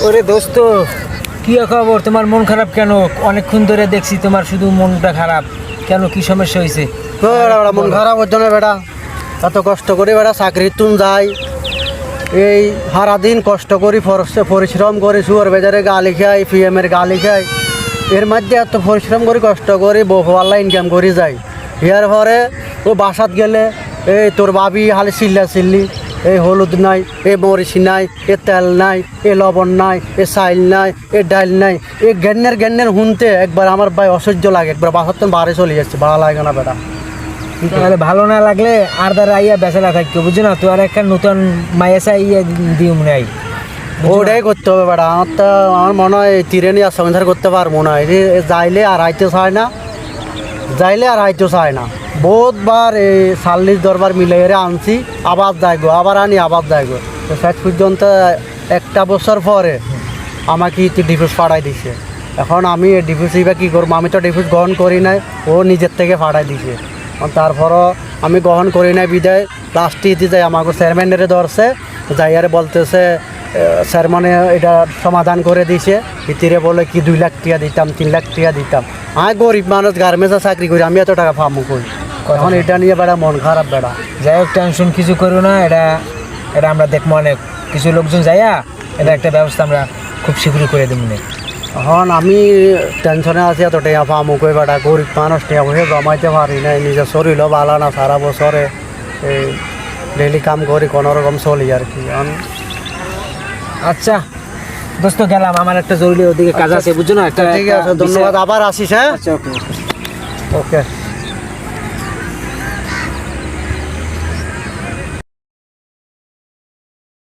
ওরে দোস্ত, কি খবর? তোমার মন খারাপ কেন? অনেকক্ষণ ধরে দেখছি তোমার শুধু মনটা খারাপ কেন, কি সমস্যা হয়েছে? মন খারাপ হচ্ছে না বেটা, এত কষ্ট করে বেটা চাকরি তুন যাই, এই সারাদিন কষ্ট করি পরিশ্রম করি, সুয়ার বাজারে গালি খাই, পিএমের গালি খাই, এর মধ্যে এত পরিশ্রম করি কষ্ট করি বহু ইনকাম করি যাই। ইয়ার পরে ও বাসাত গেলে এই তোর বাবি হালে চিল্লি এই হলুদ নাই, এ মরিচ নাই, এ তেল নাই, এ লবণ নাই, এ চাইল নাই, এ ডাইল নাই, এ জ্ঞানের শুনতে একবার আমার ভাই অসহ্য লাগে, একবার বাসার তো বাড়ি চলে যাচ্ছে, ভালো লাগে না বেটা। তাহলে ভালো না লাগলে আর দ্বারা আইয়া বেচারা থাকতো, বুঝছো না? তো আর একটা নতুন মাইয়াসা ইয়া দিও মনে হয়, ওটাই করতে হবে বেটা। আমার তো আমার মনে হয় তীরে নিয়ে সংসার করতে পারবো না, এই যাইলে আর আইতে চায় না, যাইলে আর আইতে চায় না। বহুতবার এই 40 দরবার মিলে এরে আনছি, আবার যাই গো, আবার আনি, আবার যাই গো। তো শেষ পর্যন্ত একটা বছর পরে আমাকে ডিভোর্স পাঠাই দিছে। এখন আমি ডিভোর্স বা কী করবো? আমি তো ডিভোর্স গ্রহণ করি নাই, ও নিজের থেকে পাঠাই দিছে। তারপরও আমি গ্রহণ করি নাই বিদায় লাস্টে দিতে যাই, আমাকে চেয়ারম্যানের ধরছে, যাইয়ারে বলতেছে স্যার মানে এটা সমাধান করে দিছে। ভিতরে বলে কি 2 লাখ টাকা দিতাম, 3 লাখ টাকা দিতাম। আমি গরিব মানুষ, গার্মেন্টসে চাকরি করি, আমি এত টাকা পাবো কই? এখন এটা নিয়ে বেড়া মন খারাপ বেড়া। যাই হোক, টেনশন কিছু করো না, এটা এটা আমরা দেখবো, অনেক কিছু লোকজন যাইয়া এটা একটা ব্যবস্থা আমরা খুব শীঘ্রই করে দেবো। এখন আমি টেনশনে আছি, এত টাকা পাবো কই বেড়া? গরিব মানুষ টাকা পয়সা জমাইতে পারি নাই, নিজের শরীরও ভালো না, সারা বছরে এই ডেলি কাম করি, কোনোরকম চলি আর কি। আচ্ছা দোস্ত, গেলাম, আমার একটা জরুরি ওদিকে কাজ আছে, বুঝছো না? ঠিক আছে, ধন্যবাদ, আবার আসিস। হ্যাঁ, আচ্ছা, ওকে। ওকে।